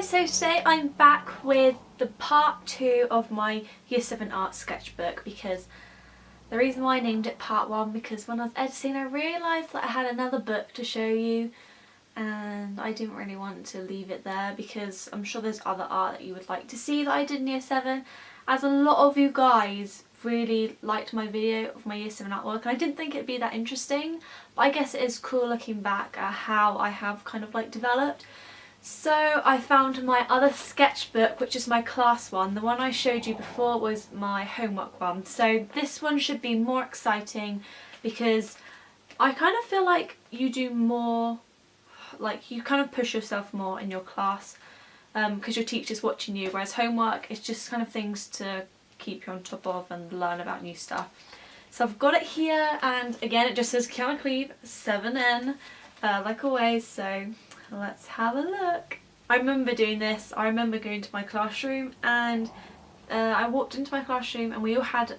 guys, so today I'm back with the part 2 of my Year 7 art sketchbook, because the reason why I named it part 1, because when I was editing I realised that I had another book to show you and I didn't really want to leave it there, because I'm sure there's other art that you would like to see that I did in Year 7, as a lot of you guys really liked my video of my Year 7 artwork, and I didn't think it'd be that interesting, but I guess it is cool looking back at how I have kind of like developed. So I found my other sketchbook, which is my class one. The one I showed you before was my homework one. So this one should be more exciting, because I kind of feel like you do more, like you kind of push yourself more in your class, because your teacher's watching you, whereas homework is just kind of things to keep you on top of and learn about new stuff. So I've got it here, and again it just says Kyanna 7N, like always, so let's have a look. I remember doing this. I remember going to my classroom, and I walked into my classroom and we all had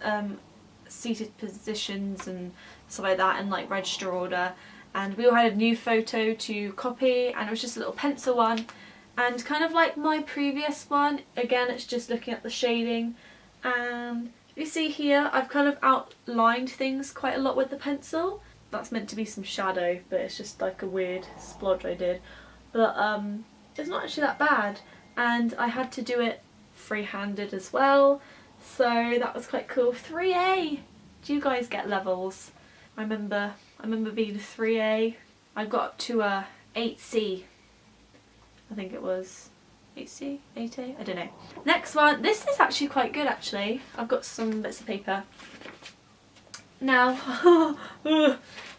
seated positions and stuff like that in like register order, and we all had a new photo to copy, and it was just a little pencil one, and kind of like my previous one, again it's just looking at the shading, and you see here I've kind of outlined things quite a lot with the pencil. That's meant to be some shadow, but it's just like a weird splodge I did. But it's not actually that bad, and I had to do it free-handed as well, so that was quite cool. 3A! Do you guys get levels? I remember being a 3A. I got up to a 8C. I think it was 8C? 8A? I don't know. Next one. This is actually quite good actually. I've got some bits of paper. Now,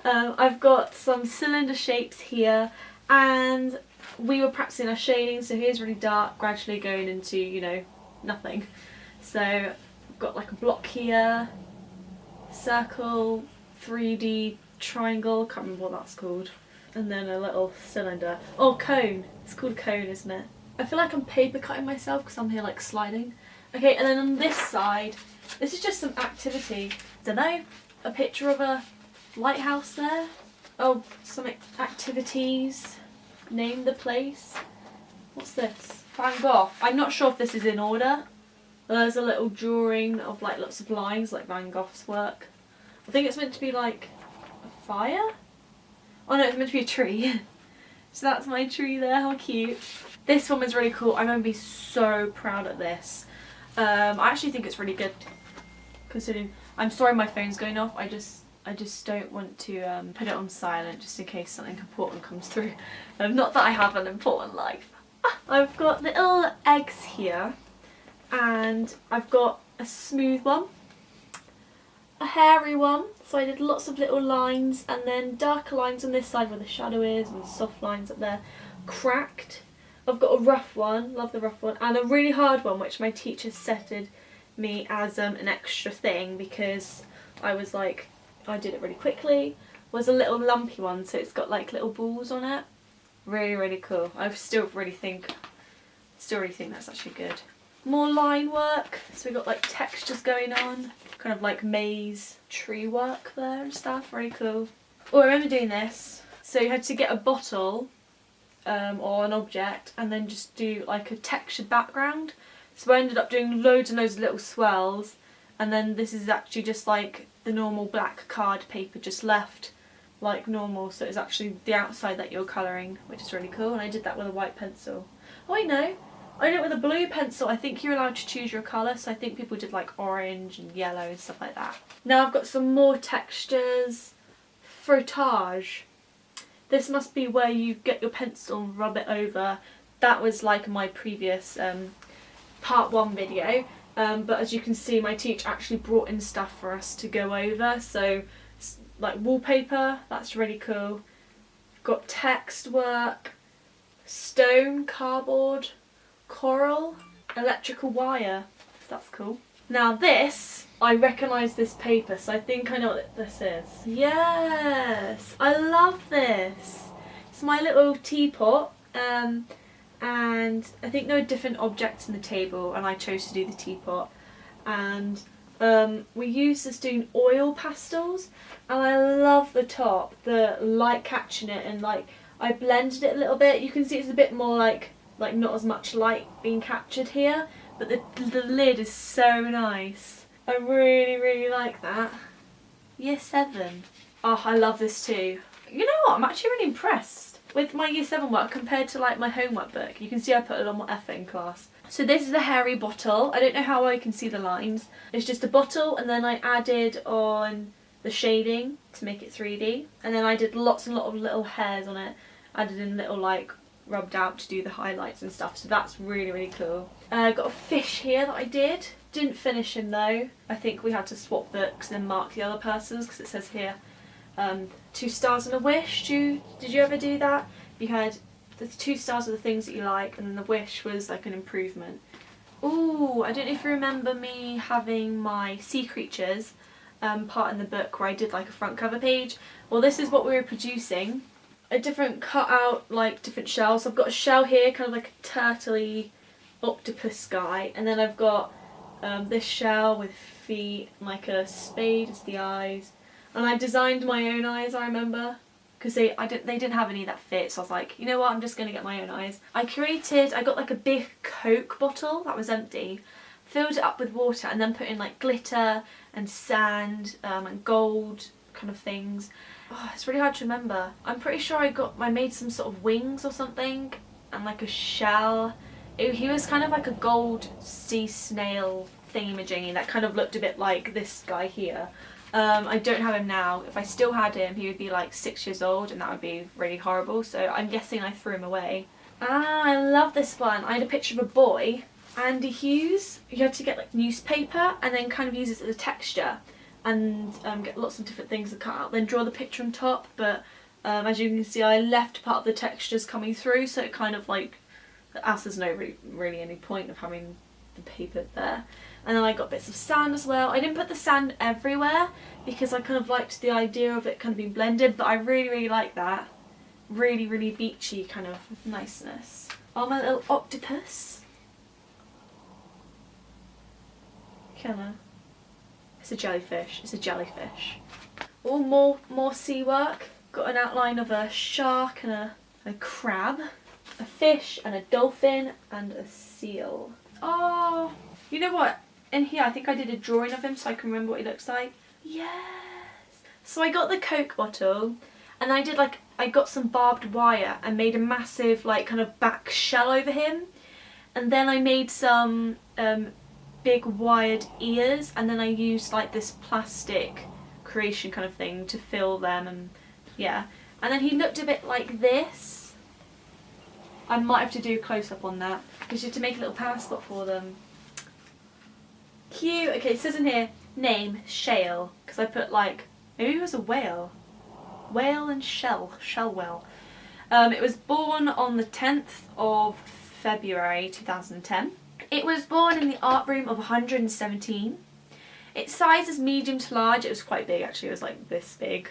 I've got some cylinder shapes here, and we were practicing our shading, so here's really dark, gradually going into, you know, nothing. So I've got like a block here, circle, 3D triangle, can't remember what that's called, and then a little cylinder. Oh, cone. It's called a cone, isn't it? I feel like I'm paper cutting myself because I'm here like sliding. Okay, and then on this side, this is just some activity. Don't know. A picture of a lighthouse there. Oh, some activities. Name the place. What's this? Van Gogh. I'm not sure if this is in order. There's a little drawing of like lots of lines, like Van Gogh's work. I think it's meant to be like a fire? Oh no, it's meant to be a tree. So that's my tree there, how cute. This one was really cool. I'm going to be so proud of this. I actually think it's really good, considering, I'm sorry my phone's going off, I just don't want to put it on silent just in case something important comes through. Not that I have an important life. I've got little eggs here, and I've got a smooth one, a hairy one, so I did lots of little lines, and then darker lines on this side where the shadow is, and soft lines up there, cracked. I've got a rough one, love the rough one, and a really hard one which my teacher setted me as an extra thing, because I was like, I did it really quickly, was a little lumpy one, so it's got like little balls on it. Really, really cool. I still really think that's actually good. More line work, so we got like textures going on, kind of like maze tree work there and stuff, really cool. Oh, I remember doing this. So you had to get a bottle or an object and then just do like a textured background. So I ended up doing loads and loads of little swirls, and then this is actually just like the normal black card paper just left like normal, so it's actually the outside that you're colouring, which is really cool, and I did that with a white pencil. Oh wait, no, I did it with a blue pencil. I think you're allowed to choose your colour, so I think people did like orange and yellow and stuff like that. Now I've got some more textures. Frottage. This must be where you get your pencil and rub it over. That was like my previous part 1 video, but as you can see my teacher actually brought in stuff for us to go over, so like wallpaper, that's really cool. Got text work, stone, cardboard, coral, electrical wire, that's cool. Now this, I recognise this paper, so I think I know what this is. Yes, I love this. It's my little teapot, and I think there were different objects in the table, and I chose to do the teapot. And we used this doing oil pastels, and I love the top, the light catching it, and like I blended it a little bit. You can see it's a bit more like like not as much light being captured here, but the lid is so nice. I really like that. Year 7. Oh, I love this too. You know what, I'm actually really impressed with my year 7 work compared to like my homework book. You can see I put a lot more effort in class. So this is the hairy bottle. I don't know how I can see the lines. It's just a bottle, and then I added on the shading to make it 3D, and then I did lots and lots of little hairs on it, added in little like rubbed out to do the highlights and stuff, so that's really cool. I got a fish here that I didn't finish him though. I think we had to swap books and then mark the other person's, because it says here 2 stars and a wish. Did you ever do that? You had the 2 stars are the things that you like, and then the wish was like an improvement. Ooh, I don't know if you remember me having my sea creatures part in the book where I did like a front cover page. Well, this is what we were producing. A different cut out, like different shells. I've got a shell here, kind of like a turtley octopus guy, and then I've got this shell with feet, and like a spade as the eyes. And I designed my own eyes, I remember, because they didn't have any that fit, so I was like, you know what, I'm just going to get my own eyes. I got like a big Coke bottle that was empty, filled it up with water, and then put in like glitter and sand and gold kind of things. Oh, it's really hard to remember. I'm pretty sure I made some sort of wings or something, and like a shell. He was kind of like a gold sea snail thingamajiggy that kind of looked a bit like this guy here. I don't have him now. If I still had him, he would be like 6 years old, and that would be really horrible, so I'm guessing I threw him away. Ah, I love this one. I had a picture of a boy, Andy Hughes. You had to get like newspaper and then kind of use it as a texture, and get lots of different things to cut out, then draw the picture on top, but as you can see I left part of the textures coming through, so it kind of like, as there's no really any point of having the paper there. And then I got bits of sand as well. I didn't put the sand everywhere because I kind of liked the idea of it kind of being blended, but I really like that. Really beachy kind of niceness. Oh, my little octopus. Kyanna. It's a jellyfish. It's a jellyfish. Oh, more sea work. Got an outline of a shark and a crab, a fish and a dolphin and a seal. Oh, you know what? In here I think I did a drawing of him so I can remember what he looks like. Yes! So I got the Coke bottle, and I got some barbed wire and made a massive like kind of back shell over him, and then I made some big wired ears, and then I used like this plastic creation kind of thing to fill them, and yeah. And then he looked a bit like this. I might have to do a close-up on that because you have to make a little power spot for them. Cute. Okay, it says in here, name, Shale, because I put like, maybe it was a whale. Whale and shell whale. It was born on the 10th of February 2010. It was born in the art room of 117. Its size is medium to large. It was quite big actually, it was like this big.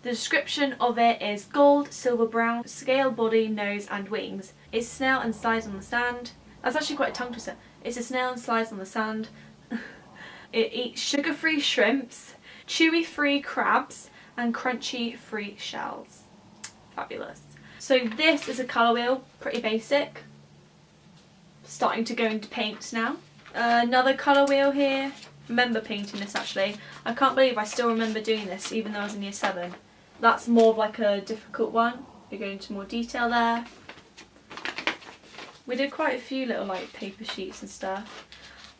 The description of it is gold, silver brown, scale body, nose and wings. Its snail and slides on the sand. That's actually quite a tongue twister. It's a snail and slides on the sand. It eats sugar-free shrimps, chewy-free crabs and crunchy-free shells. Fabulous. So this is a colour wheel, pretty basic. Starting to go into paints now. Another colour wheel here. Remember painting this actually. I can't believe I still remember doing this even though I was in year 7. That's more of like a difficult one. We go into more detail there. We did quite a few little like paper sheets and stuff.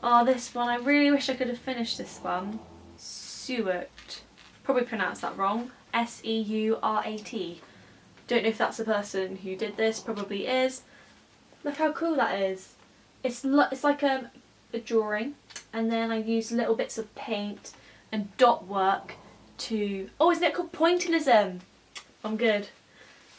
Oh, this one, I really wish I could have finished this one. Seurat. Probably pronounced that wrong. S-E-U-R-A-T. Don't know if that's the person who did this, probably is. Look how cool that is. It's like a drawing, and then I used little bits of paint and dot work to, oh, isn't it called pointillism? I'm good.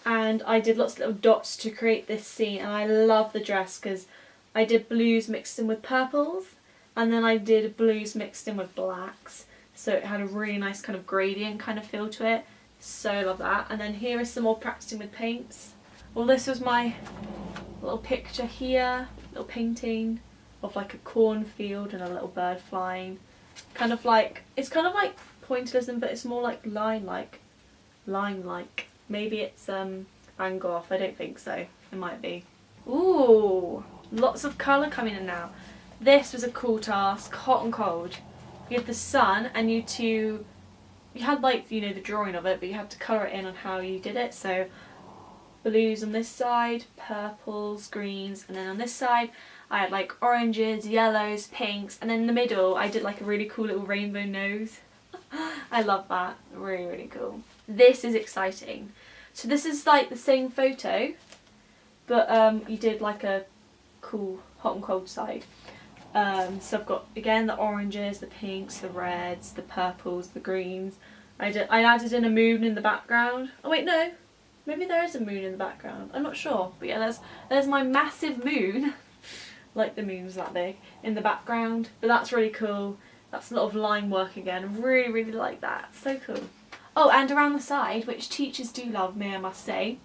And I did lots of little dots to create this scene, and I love the dress because I did blues mixed in with purples, and then I did blues mixed in with blacks, so it had a really nice kind of gradient kind of feel to it. So love that. And then here is some more practicing with paints. Well, this was my little picture here, little painting of like a cornfield and a little bird flying. Kind of like, it's kind of like pointillism, but it's more like line-like. Maybe it's Van Gogh, I don't think so. It might be. Ooh, lots of colour coming in now. This was a cool task, hot and cold. You had the sun and you had like, you know, the drawing of it, but you had to colour it in on how you did it. So blues on this side, purples, greens, and then on this side I had like oranges, yellows, pinks, and then in the middle I did like a really cool little rainbow nose. I love that, really, really cool. This is exciting. So this is like the same photo, but you did like a cool hot and cold side. So I've got, again, the oranges, the pinks, the reds, the purples, the greens. I added in a moon in the background. Oh wait, no. Maybe there is a moon in the background. I'm not sure. But yeah, there's my massive moon. Like the moon's that big in the background. But that's really cool. That's a lot of line work again. Really, really like that. So cool. Oh, and around the side, which teachers do love me, I must say.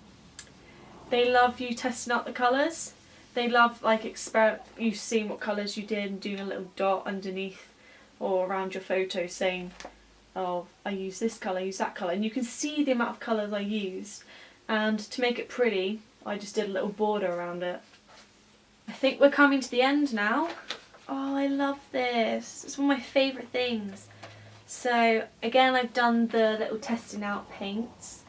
They love you testing out the colours. They love like you seeing what colours you did and doing a little dot underneath or around your photo saying, oh, I used this colour, I used that colour. And you can see the amount of colours I used. And to make it pretty, I just did a little border around it. I think we're coming to the end now. Oh, I love this. It's one of my favourite things. So again, I've done the little testing out paints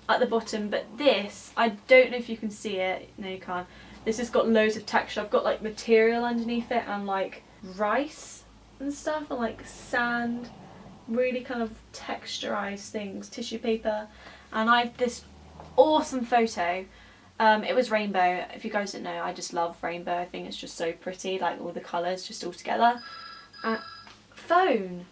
at the bottom, but this, I don't know if you can see it. No, you can't. This has got loads of texture. I've got like material underneath it and like rice and stuff and like sand, really kind of texturized things, tissue paper. And I have this awesome photo. It was rainbow. If you guys don't know, I just love rainbow. I think it's just so pretty, like all the colours just all together. Phone.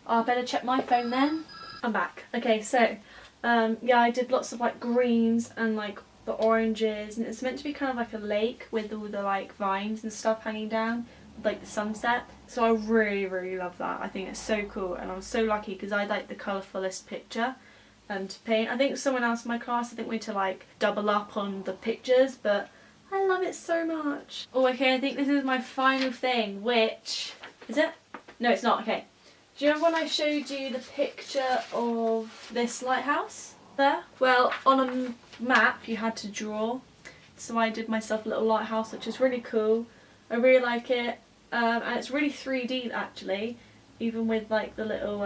Oh, I better check my phone then. I'm back. Okay, so yeah, I did lots of like greens and like the oranges, and it's meant to be kind of like a lake with all the like vines and stuff hanging down, like the sunset. So I really, really love that. I think it's so cool, and I was so lucky because I like the colourfulest picture to paint. I think someone else in my class, I think we had to like double up on the pictures, but I love it so much. Oh, okay, I think this is my final thing, which is it? No, it's not. Okay. Do you remember when I showed you the picture of this lighthouse there? Well, on a map you had to draw, so I did myself a little lighthouse, which is really cool. I really like it, and it's really 3D actually, even with like the little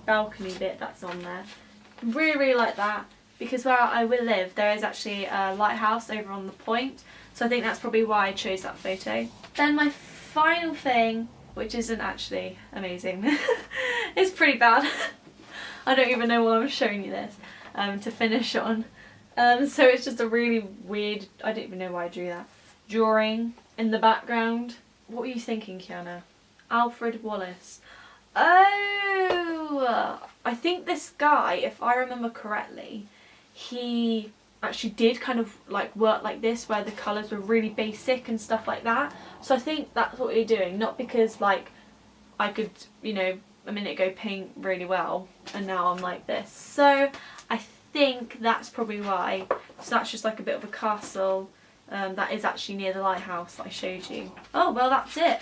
balcony bit that's on there. Really, really like that, because where I will live there is actually a lighthouse over on the point, so I think that's probably why I chose that photo. Then my final thing, which isn't actually amazing. It's pretty bad. I don't even know why I'm showing you this to finish on. So it's just a really weird, I don't even know why I drew that, drawing in the background. What were you thinking, Kyanna? Alfred Wallace. Oh, I think this guy, if I remember correctly, he actually did kind of like work like this, where the colours were really basic and stuff like that. So I think that's what you're doing, not because like I could, you know, a minute ago paint really well and now I'm like this. So I think that's probably why. So that's just like a bit of a castle that is actually near the lighthouse that I showed you. Oh, well, that's it.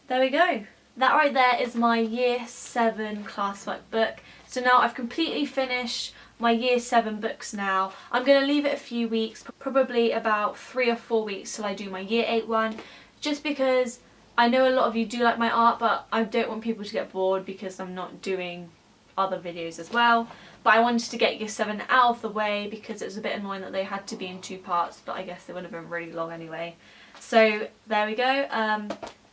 There we go. That right there is my Year 7 classwork book. So now I've completely finished my Year 7 books now. I'm going to leave it a few weeks, probably about 3 or 4 weeks till I do my Year 8 one, just because I know a lot of you do like my art, but I don't want people to get bored because I'm not doing other videos as well. But I wanted to get Year 7 out of the way because it was a bit annoying that they had to be in 2 parts, but I guess they would have been really long anyway. So there we go.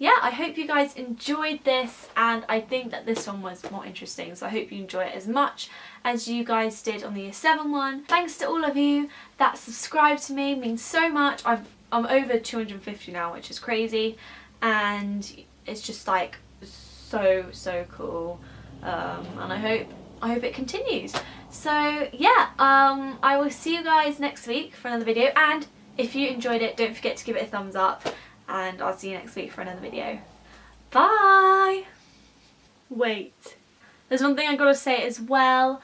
Yeah, I hope you guys enjoyed this, and I think that this one was more interesting, so I hope you enjoy it as much as you guys did on the Year 7 one. Thanks to all of you that subscribed to me, it means so much. I'm over 250 now, which is crazy, and it's just like so cool, and I hope it continues. So yeah, I will see you guys next week for another video, and if you enjoyed it, don't forget to give it a thumbs up, and I'll see you next week for another video. Bye! Wait, there's one thing I gotta say as well.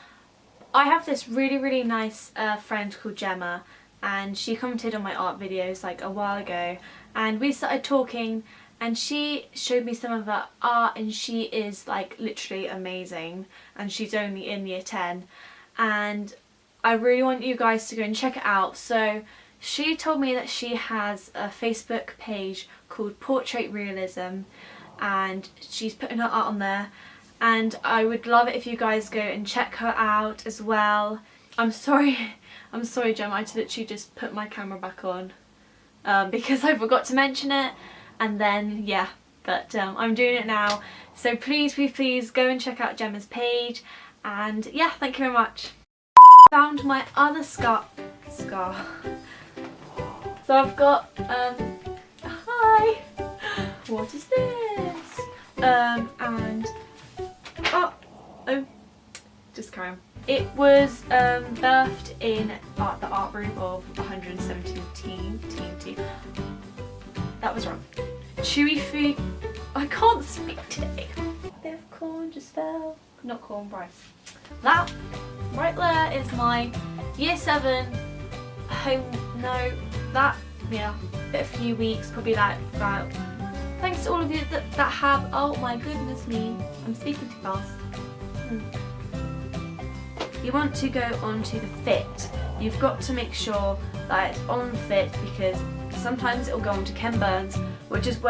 I have this really nice friend called Gemma, and she commented on my art videos like a while ago, and we started talking, and she showed me some of her art, and she is like literally amazing, and she's only in year 10, and I really want you guys to go and check it out. So she told me that she has a Facebook page called Portrait Realism, and she's putting her art on there, and I would love it if you guys go and check her out as well. I'm sorry Gem, I literally just put my camera back on because I forgot to mention it, and then yeah, but I'm doing it now. So please go and check out Gemma's page, and yeah, thank you very much. Found my other scar. So I've got hi, what is this? And oh, just carry on. It was birthed in the art room of 117 TNT. That was wrong. Chewy food. I can't speak today. Bit of corn just fell. Not corn, rice. That right there is my year 7 home. No, that, yeah, bit a few weeks, probably like about. Thanks to all of you that have. Oh my goodness me, I'm speaking too fast. You want to go onto the fit. You've got to make sure that it's on fit, because sometimes it will go onto Ken Burns, which is where